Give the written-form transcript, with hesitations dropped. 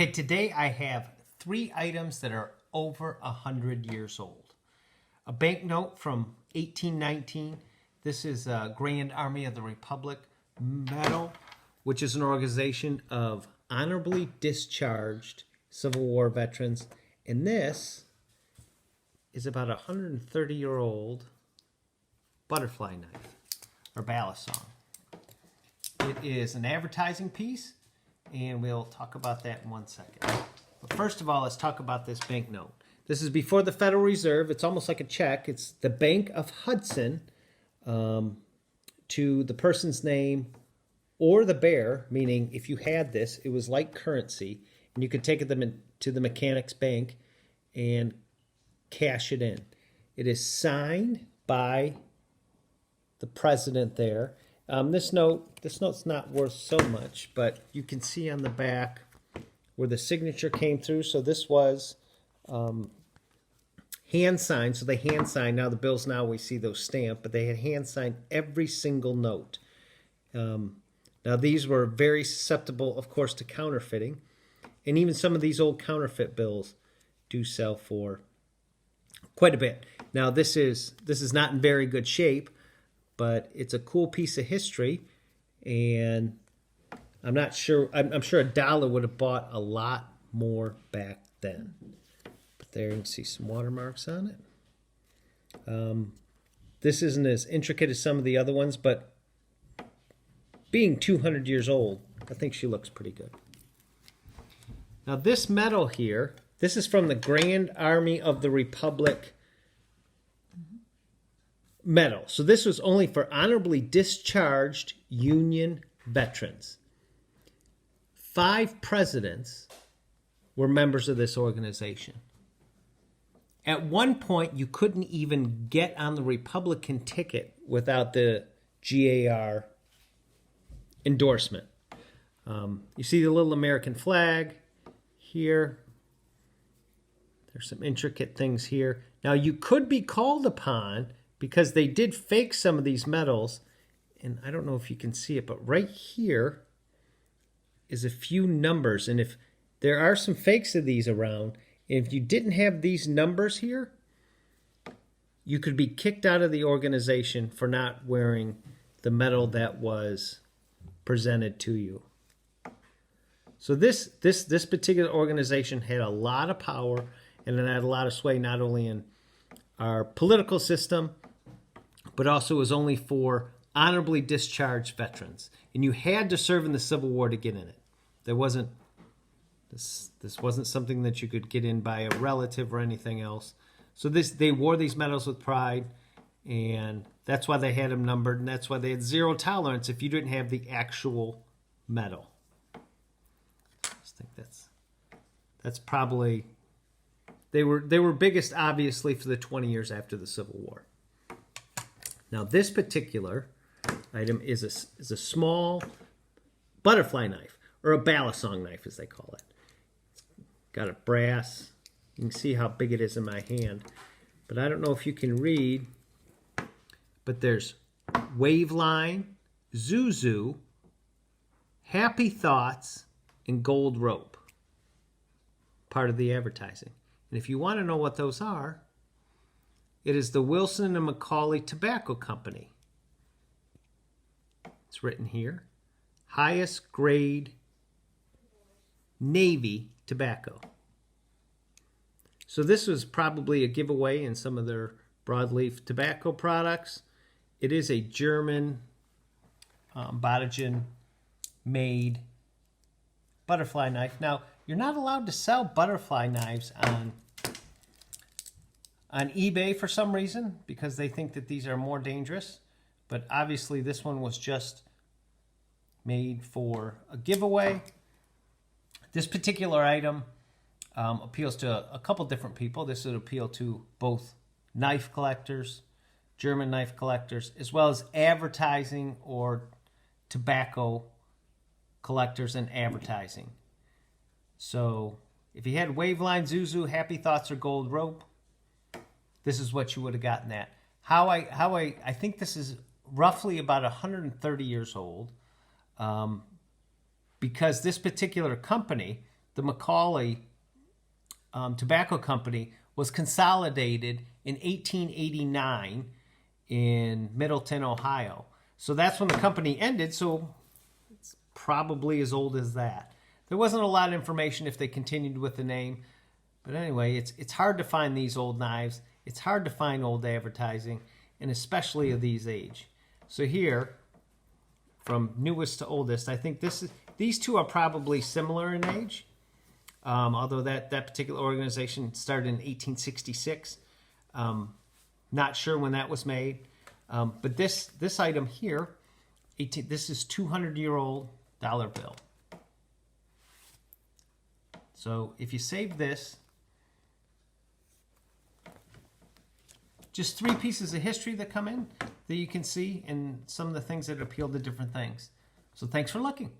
Okay, today I have 3 items that are over 100 years old. A banknote from 1819. This is a Grand Army of the Republic medal, which is an organization of honorably discharged Civil War veterans. And this is about a 130-year-old butterfly knife or ballast song. It is an advertising piece, and we'll talk about that in 1 second. But first of all, let's talk about this banknote. This is before the Federal Reserve. It's almost like a check. It's the Bank of Hudson to the person's name or the bearer, meaning if you had this, it was like currency, and you could take it to the mechanic's bank and cash it in. It is signed by the president there. This note's not worth so much, but you can see on the back where the signature came through. So this was hand signed. So they hand signed. Now the bills, now we see those stamped, but they had hand signed every single note. Now these were very susceptible, of course, to counterfeiting, and even some of these old counterfeit bills do sell for quite a bit. Now this is not in very good shape, but it's a cool piece of history, and I'm sure $1 would have bought a lot more back then. But there you can see some watermarks on it. This isn't as intricate as some of the other ones, but being 200 years old, I think she looks pretty good. Now this medal here, this is from the Grand Army of the Republic medal. So this was only for honorably discharged Union veterans. 5 presidents were members of this organization. At one point, you couldn't even get on the Republican ticket without the GAR endorsement. You see the little American flag here. There's some intricate things here. Now, you could be called upon, because they did fake some of these medals, and I don't know if you can see it, but right here is a few numbers, and if there are some fakes of these around, and if you didn't have these numbers here, you could be kicked out of the organization for not wearing the medal that was presented to you. So this particular organization had a lot of power, and it had a lot of sway, not only in our political system, but also was only for honorably discharged veterans. And you had to serve in the Civil War to get in it. There wasn't, this wasn't something that you could get in by a relative or anything else. So they wore these medals with pride, and that's why they had them numbered, and that's why they had 0 tolerance if you didn't have the actual medal. I just think that's probably, they were biggest, obviously, for the 20 years after the Civil War. Now, this particular item is a small butterfly knife, or a ballast song knife, as they call it. It's got a brass. You can see how big it is in my hand. But I don't know if you can read, but there's Waveline, Zuzu, Happy Thoughts, and Gold Rope. Part of the advertising. And if you want to know what those are, it is the Wilson and Macaulay Tobacco Company. It's written here. Highest grade Navy tobacco. So this was probably a giveaway in some of their broadleaf tobacco products. It is a German Bottingen made butterfly knife. Now, you're not allowed to sell butterfly knives on eBay for some reason, because they think that these are more dangerous. But obviously this one was just made for a giveaway. This particular item appeals to a couple different people. This would appeal to both knife collectors, German knife collectors, as well as advertising or tobacco collectors and advertising. So if you had Waveline, Zuzu, Happy Thoughts, or Gold Rope, this is what you would have gotten that. I think this is roughly about 130 years old, because this particular company the Macaulay Tobacco Company was consolidated in 1889 in Middleton, Ohio. So that's when the company ended, so it's probably as old as that. There wasn't a lot of information if they continued with the name. But anyway, it's hard to find these old knives. It's hard to find old advertising, and especially of these age. So here, from newest to oldest, I think these two are probably similar in age. Although that particular organization started in 1866. Not sure when that was made. But this item here, this is 200-year-old dollar bill. So if you save this, just 3 pieces of history that come in that you can see, and some of the things that appeal to different things. So thanks for looking.